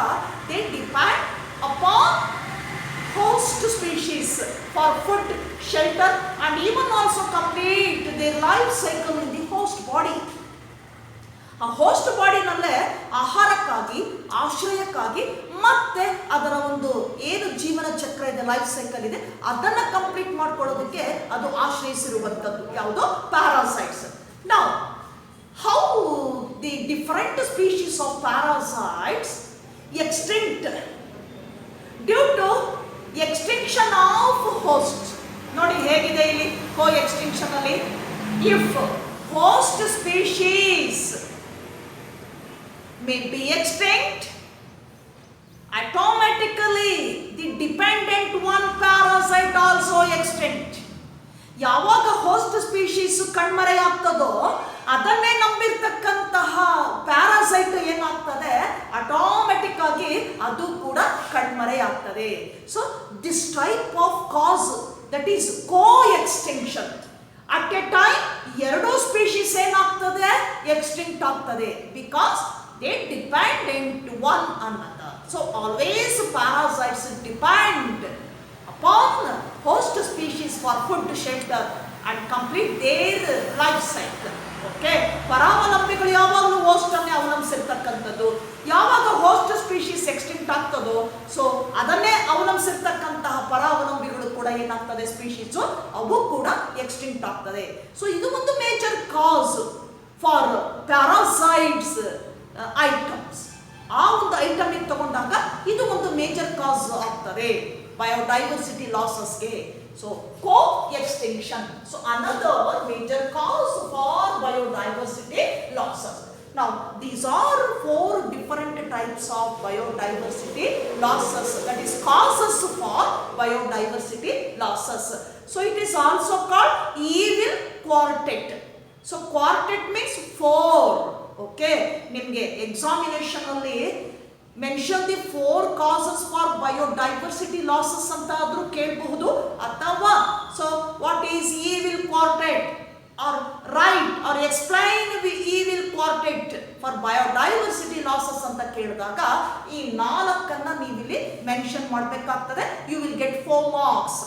they depend upon host species for food, shelter, and even also complete their life cycle in the host body. ಆ ಹೋಸ್ಟ್ ಬಾಡಿನಲ್ಲೇ ಆಹಾರಕ್ಕಾಗಿ, ಆಶ್ರಯಕ್ಕಾಗಿ, ಮತ್ತೆ ಅದರ ಒಂದು ಏನು ಜೀವನ ಚಕ್ರ ಇದೆ, ಲೈಫ್ ಸೈಕಲ್ ಇದೆ, ಅದನ್ನು ಕಂಪ್ಲೀಟ್ ಮಾಡ್ಕೊಳ್ಳೋದಕ್ಕೆ ಅದು ಆಶ್ರಯಿಸಿರುವಂಥದ್ದು ಯಾವುದು? ಪ್ಯಾರಾಸೈಟ್ಸ್. ನಾವು how the different species of parasites extinct due to extinction of host. ನೋಡಿ ಹೇಗಿದೆ ಇಲ್ಲಿ ಕೋ ಎಕ್ಸ್ಟಿಂಕ್ಷನ್ ಅಲ್ಲಿ. If host species may be extinct, automatically the dependent one parasite also extinct. ಯಾವಾಗ ಹೋಸ್ಟ್ ಸ್ಪೀಶೀಸ್ ಕಣ್ಮರೆಯಾಗ್ತದೋ ಅದನ್ನೇ ನಂಬಿರ್ತಕ್ಕಂತಹ ಪ್ಯಾರಾಸೈಟ್ ಏನಾಗ್ತದೆ, ಆಟೋಮೆಟಿಕ್ ಆಗಿ ಅದು ಕೂಡ ಕಣ್ಮರೆಯಾಗ್ತದೆ. So this type of cause that is co extinction. At a time ಎರಡೂ ಸ್ಪೀಶೀಸ್ ಏನಾಗ್ತದೆ, ಎಕ್ಸ್ಟಿಂಕ್ಟ್ ಆಗ್ತದೆ. Because they depend one another. So always parasites depend upon host species for food, shelter, and complete their life cycle. Okay, ಪರಾವಲಂಬಿಗಳು ಯಾವಾಗಲೂ host ಅನ್ನೇ ಅವಲಂಬಿಸಿರ್ತಕ್ಕಂಥದ್ದು. ಯಾವಾಗ host species extinct ಆಗ್ತದೋ so ಅದನ್ನೇ ಅವಲಂಬಿಸಿರ್ತಕ್ಕಂತಹ ಪರಾವಲಂಬಿಗಳು ಕೂಡ ಏನಾಗ್ತದೆ, species ಅವು ಕೂಡ ಎಕ್ಸ್ಟಿಂಕ್ಟ್ ಆಗ್ತದೆ. ಸೊ ಇದು ಒಂದು major cause for parasites items. ಆ ಒಂದು ಐಟಮ್ ತಗೊಂಡಾಗ ಇದು ಒಂದು ಮೇಜರ್ ಕಾಸ್ ಆಗ್ತದೆ ಬಯೋಡೈವರ್ಸಿಟಿ ಲಾಸಸ್ಗೆ. So co extinction, so another major cause for biodiversity losses. Now these are 4 different types of biodiversity losses, that is causes for biodiversity losses. So it is also called evil quartet. So quartet means 4. Okay, ನಿಮಗೆ examination ಅಲ್ಲಿ mention the 4 causes for biodiversity losses ಅಂತ ಆದ್ರೂ ಕೇಳಬಹುದು. ಅಥವಾ so what is evil quartet or write or explain the evil quartet for biodiversity losses ಅಂತ ಕೇಳಿದಾಗ ಈ 4 ನೀವಿಲ್ಲಿ ಮೆನ್ಷನ್ ಮಾಡಬೇಕಾಗ್ತದೆ. You will get 4 marks.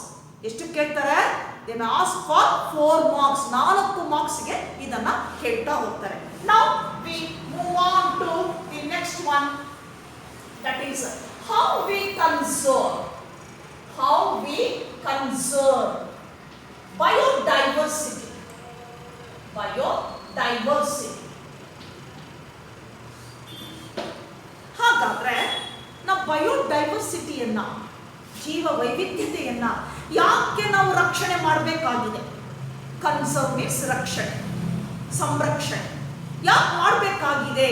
ಎಷ್ಟು ಕೇಳ್ತಾರೆ? They may ask for 4 marks. 4 ಮಾರ್ಕ್ಸ್ಗೆ ಇದನ್ನ ಕೇಳ್ತಾ ಹೋಗ್ತಾರೆ. Now we move on to the next one, that is how we conserve biodiversity. ಹಾಗಾದ್ರೆ ನಾವು ಬಯೋಡೈವರ್ಸಿಟಿಯನ್ನ, ಜೀವ ವೈವಿಧ್ಯತೆಯನ್ನ ಯಾಕೆ ನಾವು ರಕ್ಷಣೆ ಮಾಡಬೇಕಾಗಿದೆ? ಕನ್ಸರ್ವ್ ಮೀನ್ಸ್ ರಕ್ಷಣೆ, ಸಂರಕ್ಷಣೆ ಯಾಕೆ ಮಾಡಬೇಕಾಗಿದೆ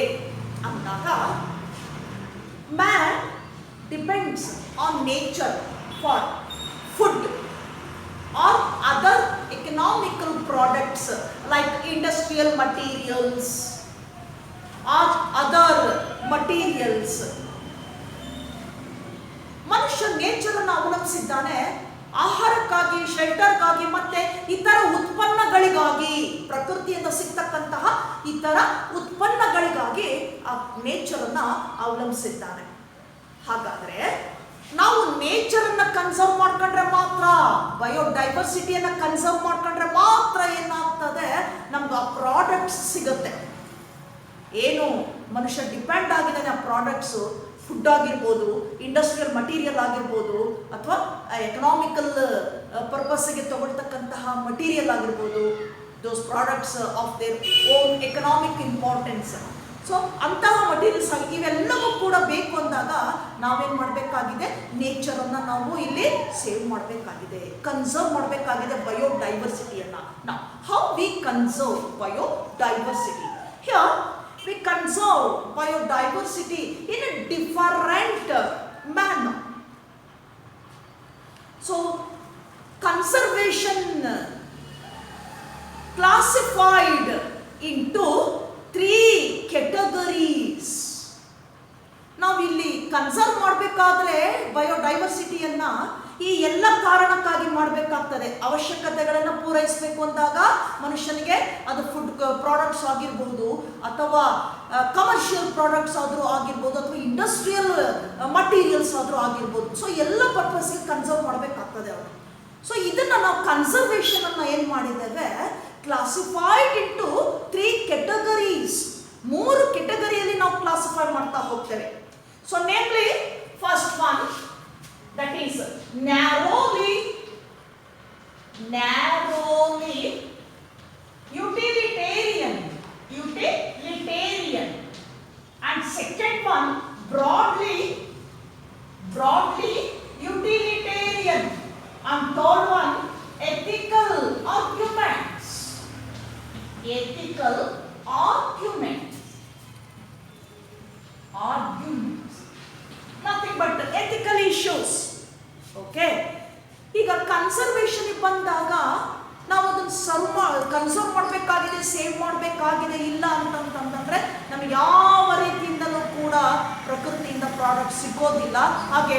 ಅಂದಾಗ man depends on nature for food or other economical products like industrial materials or other materials. ಮನುಷ್ಯ ನೇಚರನ್ನು ಅವಲಂಬಿಸಿದ್ದಾನೆ ಆಹಾರಕ್ಕಾಗಿ, ಶೆಲ್ಟರ್ಗಾಗಿ, ಮತ್ತೆ ಇತರ ಉತ್ಪನ್ನಗಳಿಗಾಗಿ, ಪ್ರಕೃತಿಯಿಂದ ಸಿಗ್ತಕ್ಕಂತಹ ಇತರ ಉತ್ಪನ್ನಗಳಿಗಾಗಿ ಆ ನೇಚರನ್ನು ಅವಲಂಬಿಸಿದ್ದಾನೆ. ಹಾಗಾದ್ರೆ ನಾವು ನೇಚರನ್ನು ಕನ್ಸರ್ವ್ ಮಾಡ್ಕೊಂಡ್ರೆ ಮಾತ್ರ, ಬಯೋಡೈವರ್ಸಿಟಿಯನ್ನು ಕನ್ಸರ್ವ್ ಮಾಡ್ಕೊಂಡ್ರೆ ಮಾತ್ರ ಏನಾಗ್ತದೆ, ನಮ್ಗೆ ಆ ಪ್ರಾಡಕ್ಟ್ಸ್ ಸಿಗುತ್ತೆ. ಏನು ಮನುಷ್ಯ ಡಿಪೆಂಡ್ ಆಗಿದ್ದಾನೆ ಆ ಪ್ರಾಡಕ್ಟ್ಸು ಫುಡ್ ಆಗಿರ್ಬೋದು, ಇಂಡಸ್ಟ್ರಿಯಲ್ ಮಟೀರಿಯಲ್ ಆಗಿರ್ಬೋದು, ಅಥವಾ ಎಕನಾಮಿಕಲ್ ಪರ್ಪಸ್ಗೆ ತಗೊಳ್ತಕ್ಕಂತಹ ಮಟೀರಿಯಲ್ ಆಗಿರ್ಬೋದು, those products of their own economic importance. So ಅಂತಹ ಮಟೀರಿಯಲ್ಸ್ ಆಗಿ ಇವೆಲ್ಲವೂ ಕೂಡ ಬೇಕು ಅಂದಾಗ ನಾವೇನು ಮಾಡಬೇಕಾಗಿದೆ, ನೇಚರನ್ನು ನಾವು ಇಲ್ಲಿ ಸೇವ್ ಮಾಡಬೇಕಾಗಿದೆ, ಕನ್ಸರ್ವ್ ಮಾಡಬೇಕಾಗಿದೆ ಬಯೋಡೈವರ್ಸಿಟಿಯನ್ನು. ನಾವು how we conserve biodiversity? Here we conserve biodiversity in a different manner. So conservation classified into 3 categories. ನಾವಿಲ್ಲಿ ಕನ್ಸರ್ವ್ ಮಾಡಬೇಕಾದ್ರೆ ಬಯೋಡೈವರ್ಸಿಟಿಯನ್ನು ಈ ಎಲ್ಲ ಕಾರಣಕ್ಕಾಗಿ ಮಾಡಬೇಕಾಗ್ತದೆ. ಅವಶ್ಯಕತೆಗಳನ್ನು ಪೂರೈಸಬೇಕು ಅಂದಾಗ ಮನುಷ್ಯನಿಗೆ ಅದು ಫುಡ್ ಪ್ರಾಡಕ್ಟ್ಸ್ ಆಗಿರ್ಬೋದು, ಅಥವಾ ಕಮರ್ಷಿಯಲ್ ಪ್ರಾಡಕ್ಟ್ಸ್ ಆದರೂ ಆಗಿರ್ಬೋದು, ಅಥವಾ ಇಂಡಸ್ಟ್ರಿಯಲ್ ಮಟೀರಿಯಲ್ಸ್ ಆದರೂ ಆಗಿರ್ಬೋದು. ಸೊ ಎಲ್ಲ ಪರ್ಪಸ್ಗೆ ಕನ್ಸರ್ವ್ ಮಾಡಬೇಕಾಗ್ತದೆ ಅವರು. ಸೊ ಇದನ್ನು ನಾವು ಕನ್ಸರ್ವೇಷನ್ ಅನ್ನು ಏನು ಮಾಡಿದ್ದೇವೆ, ಕ್ಲಾಸಿಫೈಡ್ ಇಂಟು 3 categories. 3 ಕೆಟಗರಿಯಲ್ಲಿ ನಾವು ಕ್ಲಾಸಿಫೈ ಮಾಡ್ತಾ ಹೋಗ್ತೇವೆ. So namely first one, that is narrowly utilitarian, and second one broadly utilitarian, and third one ethical arguments. Nothing but ethical issues. Okay, ಈಗ ಕನ್ಸರ್ವೇಷನ್ ಬಂದಾಗ ನಾವು ಅದನ್ನು ಕನ್ಸರ್ವ್ ಮಾಡಬೇಕಾಗಿದೆ, ಸೇವ್ ಮಾಡಬೇಕಾಗಿದೆ. ಇಲ್ಲ ಅಂತಂತಂದ್ರೆ ನಮಗೆ ಯಾವ ರೀತಿಯಿಂದಲೂ ಕೂಡ ಪ್ರಕೃತಿಯಿಂದ ಪ್ರಾಡಕ್ಟ್ ಸಿಗೋದಿಲ್ಲ, ಹಾಗೆ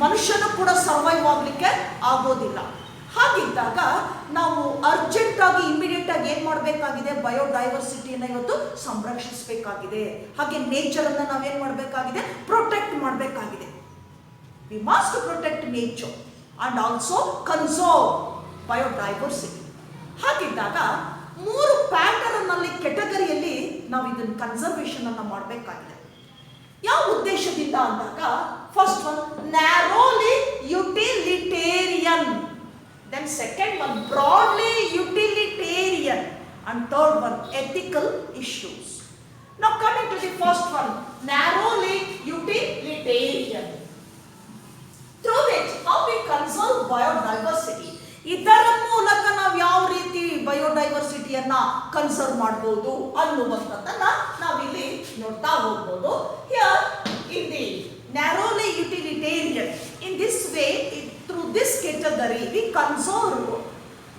ಮನುಷ್ಯನು ಕೂಡ ಸರ್ವೈವ್ ಆಗಲಿಕ್ಕೆ ಆಗೋದಿಲ್ಲ. ಹಾಗಿದ್ದಾಗ ನಾವು ಅರ್ಜೆಂಟಾಗಿ ಇಮಿಡಿಯೇಟಾಗಿ ಏನು ಮಾಡಬೇಕಾಗಿದೆ, ಬಯೋಡೈವರ್ಸಿಟಿಯನ್ನು ಇವತ್ತು ಸಂರಕ್ಷಿಸಬೇಕಾಗಿದೆ. ಹಾಗೆ ನೇಚರನ್ನು ನಾವೇನು ಮಾಡಬೇಕಾಗಿದೆ, ಪ್ರೊಟೆಕ್ಟ್ ಮಾಡಬೇಕಾಗಿದೆ. We must protect nature and also conserve biodiversity. ಹಾಗಿದ್ದಾಗ 3 ಪ್ಯಾಟರ್ನ್ ಅಲ್ಲಿ ಕೆಟಗರಿಯಲ್ಲಿ ನಾವು ಇದನ್ನು ಕನ್ಸರ್ವೇಷನ್ ಅನ್ನು ಮಾಡಬೇಕಾಗಿದೆ. ಯಾವ ಉದ್ದೇಶದಿಂದ ಅಂದಾಗ, first one narrowly utilitarian, then second one broadly utilitarian, and third one ethical issues. Now coming to the first one, narrowly utilitarian, through which how we conserve biodiversity. ಇದರ ಮೂಲಕ ನಾವು ಯಾವ ರೀತಿ ಬಯೋಡೈವರ್ಸಿಟಿಯನ್ನ ಕನ್ಸರ್ವ್ ಮಾಡಬಹುದು ಅನ್ನುವಂಥದ್ದನ್ನ ನಾವಿಲ್ಲಿ ನೋಡ್ತಾ ಹೋಗ್ಬೋದು. Here in the narrowly utilitarian, in this way, through this category we conserve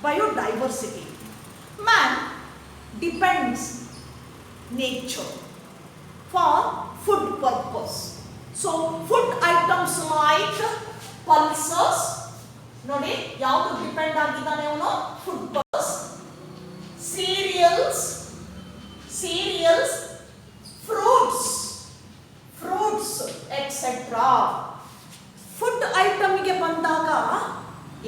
biodiversity. Man depends nature for food purpose. So food items like pulses, ನೋಡಿ ಯಾವುದು ಡಿಪೆಂಡ್ ಆಗಿದ್ದಾನೆ ಅವನು, food purpose, cereals, fruits etc. Food ಐಟಮ್ಗೆ ಬಂದಾಗ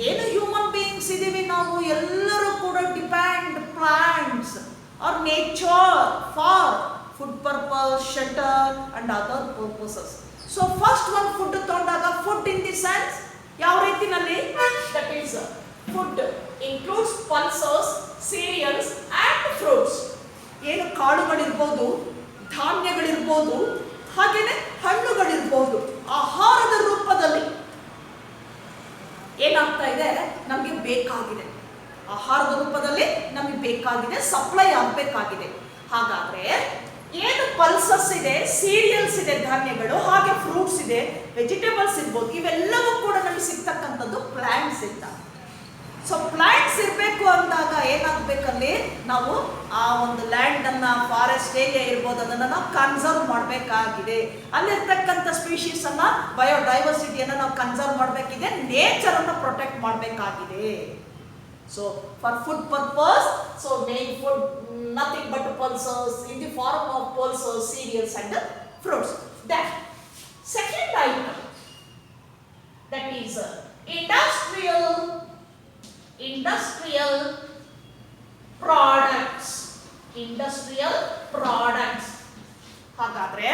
ಏನು human beings ಇದೀವಿ ನಾವು ಎಲ್ಲರೂ ಕೂಡ depend plants or nature for food purpose, shelter and other purposes. So first ಒಂದು ಫುಡ್ ತಗೊಂಡಾಗ, ಫುಡ್ ಇನ್ ದಿ ಸೆನ್ಸ್ ಯಾವ ರೀತಿನಲ್ಲಿ, that is food includes pulses, cereals and fruits. ಏನು ಕಾಳುಗಳಿರ್ಬೋದು, ಧಾನ್ಯಗಳಿರ್ಬೋದು, ಹಾಗೆಯೇ ಹಣ್ಣುಗಳಿರ್ಬೋದು. ಆಹಾರದ ರೂಪದಲ್ಲಿ ಏನಾಗ್ತಾ ಇದೆ, ನಮಗೆ ಬೇಕಾಗಿದೆ, ಆಹಾರದ ರೂಪದಲ್ಲಿ ನಮಗೆ ಬೇಕಾಗಿದೆ, ಸಪ್ಲೈ ಆಗಬೇಕಾಗಿದೆ. ಹಾಗಾದ್ರೆ ಏನು ಪಲ್ಸಸ್ ಇದೆ, ಸೀರಿಯಲ್ಸ್ ಇದೆ, ಧಾನ್ಯಗಳು, ಹಾಗೆ ಫ್ರೂಟ್ಸ್ ಇದೆ, ವೆಜಿಟೇಬಲ್ಸ್ ಇರ್ಬೋದು, ಇವೆಲ್ಲವೂ ಕೂಡ ನಮಗೆ ಸಿಗ್ತಕ್ಕಂಥದ್ದು ಪ್ಲಾಂಟ್ಸ್ ಇಂದ. ಸೊ ಪ್ಲಾಂಟ್ಸ್ ಇರಬೇಕು ಅಂದಾಗ ಏನಾಗಬೇಕಲ್ಲಿ, ನಾವು ಆ ಒಂದು ಲ್ಯಾಂಡನ್ನು, ಫಾರೆಸ್ಟ್ ಏರಿಯಾ ಇರ್ಬೋದು, ಅದನ್ನು ನಾವು ಕನ್ಸರ್ವ್ ಮಾಡಬೇಕಾಗಿದೆ. ಅಲ್ಲಿರ್ತಕ್ಕಂಥ ಸ್ಪೀಶೀಸನ್ನು, ಬಯೋಡೈವರ್ಸಿಟಿಯನ್ನು ನಾವು ಕನ್ಸರ್ವ್ ಮಾಡಬೇಕಿದೆ, ನೇಚರನ್ನು ಪ್ರೊಟೆಕ್ಟ್ ಮಾಡಬೇಕಾಗಿದೆ. So for food purpose, so main food nothing but pulses in the form of pulses, cereals and fruits. Then second item, that is industrial products. ಹಾಗಾದ್ರೆ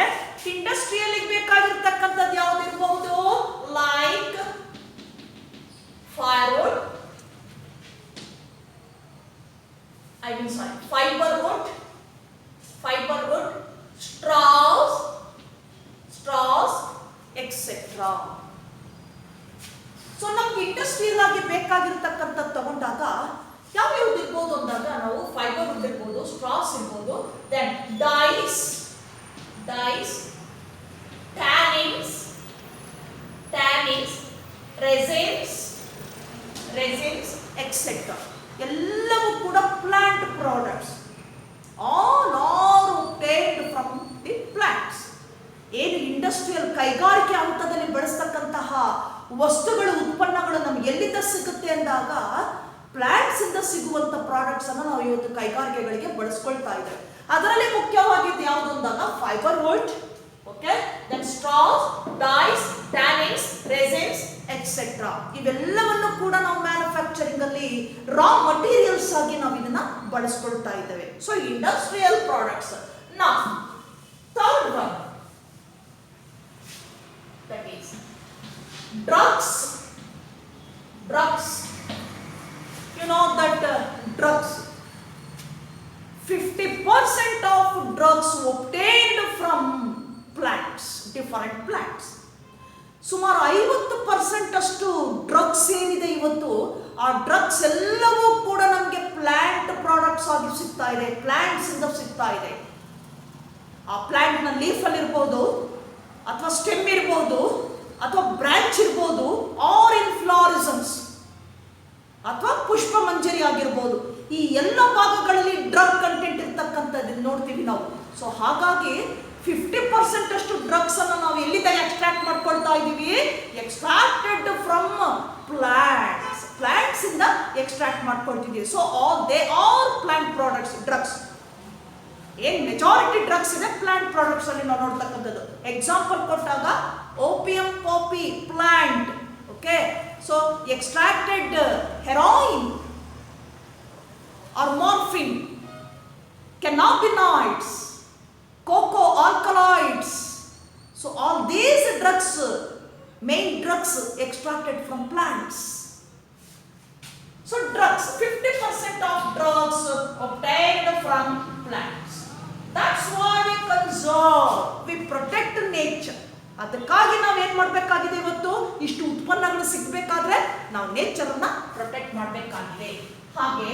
ಇಂಡಸ್ಟ್ರಿಯಲ್ ಬೇಕಾಗಿರ್ತಕ್ಕಂಥ ಎಕ್ಸೆಟ್ರಾ. ಸೊ ನಮ್ಗೆ industrial ಆಗಿ ಬೇಕಾಗಿರ್ತಕ್ಕಂಥದ್ದು ತಗೊಂಡಾಗ ಯಾವ್ಯಾವ್ದು ಇರ್ಬೋದು ಅಂದಾಗ ನಾವು ಫೈಬರ್ ಇರ್ಬೋದು, ಸ್ಟ್ರಾಸ್ ಇರ್ಬೋದು, then dyes, tannins, resins etcetera. ಎಲ್ಲವೂ ಕೂಡ plant products. All are obtained from the plants. ಏನು ಇಂಡಸ್ಟ್ರಿಯಲ್ ಕೈಗಾರಿಕೆ ಹಂತದಲ್ಲಿ ಬಳಸ್ತಕ್ಕಂತಹ ವಸ್ತುಗಳು, ಉತ್ಪನ್ನಗಳು ನಮ್ಗೆ ಎಲ್ಲಿಂದ ಸಿಗುತ್ತೆ ಅಂದಾಗ ಪ್ಲಾಂಟ್ಸ್ ಇಂದ ಸಿಗುವಂತ ಪ್ರಾಡಕ್ಟ್ಸ್ ಅನ್ನು ನಾವು ಇವತ್ತು ಕೈಗಾರಿಕೆಗಳಿಗೆ ಬಳಸ್ಕೊಳ್ತಾ ಇದ್ದೇವೆ. ಅದರಲ್ಲಿ ಮುಖ್ಯವಾಗಿದ್ದು ಯಾವುದು ಅಂದಾಗ fibre wood, okay, then straws, dyes, tannins, resins etcetera. ಇವೆಲ್ಲವನ್ನು ಕೂಡ ನಾವು ಮ್ಯಾನುಫ್ಯಾಕ್ಚರಿಂಗ್ ಅಲ್ಲಿ ರಾ ಮಟೀರಿಯಲ್ಸ್ ಆಗಿ ನಾವು ಇದನ್ನ ಬಳಸ್ಕೊಳ್ತಾ ಇದ್ದೇವೆ. So industrial products. ನಾ third one, that is drugs. You know that drugs, 50% of drugs obtained from plants, different plants. ಸುಮಾರು 50% ಅಷ್ಟು ಡ್ರಗ್ಸ್ ಏನಿದೆ ಇವತ್ತು, ಆ ಡ್ರಗ್ಸ್ ಎಲ್ಲವೂ ಕೂಡ ನಮಗೆ ಪ್ಲಾಂಟ್ ಪ್ರಾಡಕ್ಟ್ಸ್ ಆಗಿ ಸಿಗ್ತಾ ಇದೆ, ಪ್ಲಾಂಟ್ಸ್ ಇಂದ ಸಿಗ್ತಾ ಇದೆ. ಆ ಪ್ಲಾಂಟ್ ನ ಲೀಫ್ ಅಲ್ಲಿ ಇರ್ಬೋದು, ಅಥವಾ ಸ್ಟೆಮ್ ಇರ್ಬೋದು, ಅಥವಾ ಬ್ರಾಂಚ್ ಇರ್ಬೋದು, ಆರ್ ಇನ್ ಫ್ಲಾರಿಸಮ್ಸ್, ಅಥವಾ ಪುಷ್ಪ ಮಂಜರಿ ಆಗಿರ್ಬೋದು. ಈ ಎಲ್ಲ ಭಾಗಗಳಲ್ಲಿ ಡ್ರಗ್ ಕಂಟೆಂಟ್ ಇರ್ತಕ್ಕಂಥದ್ದು ನೋಡ್ತೀವಿ ನಾವು. ಸೊ ಹಾಗಾಗಿ 50% ಅಷ್ಟು ಡ್ರಗ್ಸ್ ಅನ್ನು ನಾವು ಎಲ್ಲಿಂದ ಎಕ್ಸ್ಟ್ರಾಕ್ಟ್ ಮಾಡ್ಕೊಳ್ತಾ ಇದ್ದೀವಿ? ಎಕ್ಸ್ಟ್ರಾಕ್ಟೆಡ್ ಫ್ರಮ್ ಪ್ಲಾಂಟ್ಸ್ ಇಂದ ಎಕ್ಸ್ಟ್ರಾಕ್ಟ್ ಮಾಡ್ಕೊಳ್ತಿದ್ದೀವಿ. So they are plant products. Drugs ಏನ್ ಮೆಜಾರಿಟಿ ಡ್ರಗ್ಸ್ ಇದೆ ಪ್ಲಾಂಟ್ ಪ್ರಾಡಕ್ಟ್ಸ್ ಅಲ್ಲಿ ನಾವು ನೋಡ್ತಕ್ಕಂಥದ್ದು. ಎಕ್ಸಾಂಪಲ್ ಕೊಟ್ಟಾಗ opium poppy plant, okay, so extracted heroin or morphine, cannabinoids, cocoa alkaloids. So all these drugs, main drugs extracted from plants. So drugs, 50% of drugs obtained from plants. That's why we conserve, we protect nature. ಅದಕ್ಕಾಗಿ ನಾವು ಏನ್ ಮಾಡಬೇಕಾಗಿದೆ? ಇವತ್ತು ಇಷ್ಟು ಉತ್ಪನ್ನಗಳು ಸಿಗಬೇಕಾದ್ರೆ ನಾವು nature ಅನ್ನ protect ಮಾಡಬೇಕಾಗಿದೆ. ಹಾಗೆ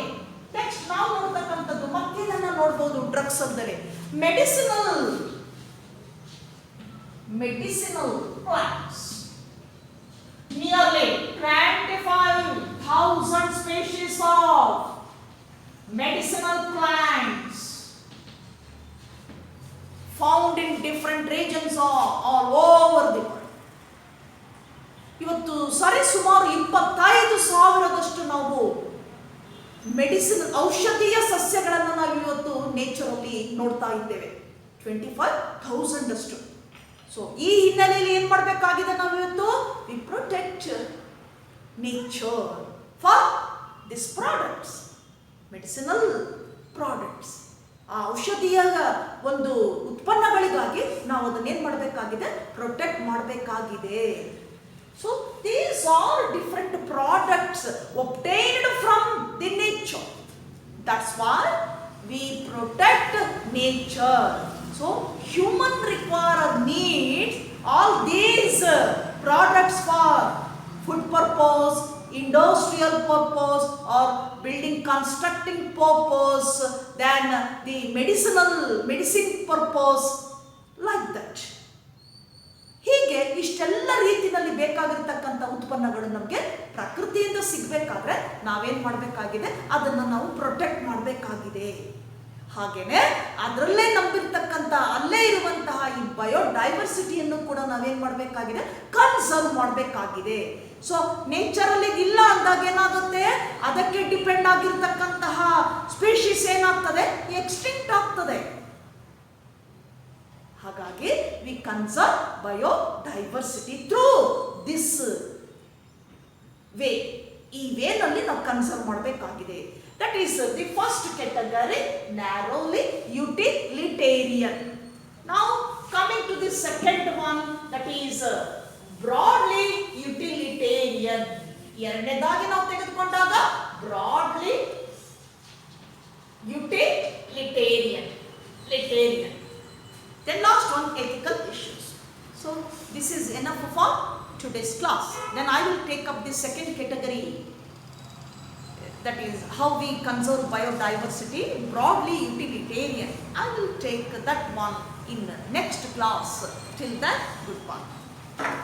ನೆಕ್ಸ್ಟ್ ನಾವು ನೋಡ್ತಕ್ಕಂಥದ್ದು ಮತ್ತೇನನ್ನ ನೋಡ್ಬೋದು ಡ್ರಗ್ಸ್ ಅಂದರೆ medicinal plants. Nearly 25,000 species of medicinal plants found in different regions all over the world. ಇವತ್ತು ಸರಿಸುಮಾರು 25,000 ನಾವು ಮೆಡಿಸಿನ್ ಔಷಧೀಯ ಸಸ್ಯಗಳನ್ನು ನಾವು ಇವತ್ತು ನೇಚರಲ್ಲಿ ನೋಡ್ತಾ ಇದ್ದೇವೆ. 25,000 ಅಷ್ಟು. ಸೊ ಈ ಹಿನ್ನೆಲೆಯಲ್ಲಿ ಏನ್ ಮಾಡಬೇಕಾಗಿದೆ ನಾವು ಇವತ್ತು? We protect nature for this products, medicinal products. ಆ ಔಷಧೀಯ ಒಂದು ಉತ್ಪನ್ನಗಳಿಗಾಗಿ ನಾವು ಅದನ್ನೇನ್ ಮಾಡಬೇಕಾಗಿದೆ? ಪ್ರೊಟೆಕ್ಟ್ ಮಾಡಬೇಕಾಗಿದೆ. So these are different products obtained from the nature. That's why we protect nature. So human require needs all these products for food purpose, industrial purpose, or building constructing purpose, then the medicine purpose, like that. ಹೀಗೆ ಇಷ್ಟೆಲ್ಲ ರೀತಿಯಲ್ಲಿ ಬೇಕಾಗಿರ್ತಕ್ಕಂಥ ಉತ್ಪನ್ನಗಳು ನಮಗೆ ಪ್ರಕೃತಿಯಿಂದ ಸಿಗಬೇಕಾದ್ರೆ ನಾವೇನ್ ಮಾಡಬೇಕಾಗಿದೆ? ಅದನ್ನು ನಾವು ಪ್ರೊಟೆಕ್ಟ್ ಮಾಡಬೇಕಾಗಿದೆ. ಹಾಗೇನೆ ಅದರಲ್ಲೇ ನಂಬಿರ್ತಕ್ಕಂಥ ಅಲ್ಲೇ ಇರುವಂತಹ ಈ ಬಯೋಡೈವರ್ಸಿಟಿಯನ್ನು ಕೂಡ ನಾವೇನ್ ಮಾಡಬೇಕಾಗಿದೆ? ಕನ್ಸರ್ವ್ ಮಾಡಬೇಕಾಗಿದೆ. ಸೊ ನೇಚರಲ್ಲಿ ಇಲ್ಲ ಅಂದಾಗ ಏನಾಗುತ್ತೆ? ಅದಕ್ಕೆ ಡಿಪೆಂಡ್ ಆಗಿರ್ತಕ್ಕಂತಹ ಸ್ಪೀಶೀಸ್ ಏನಾಗ್ತದೆ? ಎಕ್ಸ್ಟಿಂಕ್ಟ್ ಆಗ್ತದೆ. ಹಾಗಾಗಿ we conserve biodiversity through this way. ಈ ವೇನಲ್ಲಿ ನಾವು ಕನ್ಸರ್ವ್ ಮಾಡಬೇಕಾಗಿದೆ. That is the first category, narrowly utilitarian. ನಾವು coming to the second one, that is broadly utilitarian. ಎರಡನೇದಾಗಿ ನಾವು ತೆಗೆದುಕೊಂಡಾಗ broadly utilitarian. Then last one, ethical issues. So this is enough for today's class. Then I will take up the second category, that is how we conserve biodiversity, broadly utilitarian. I will take that one in next class. Till then, goodbye.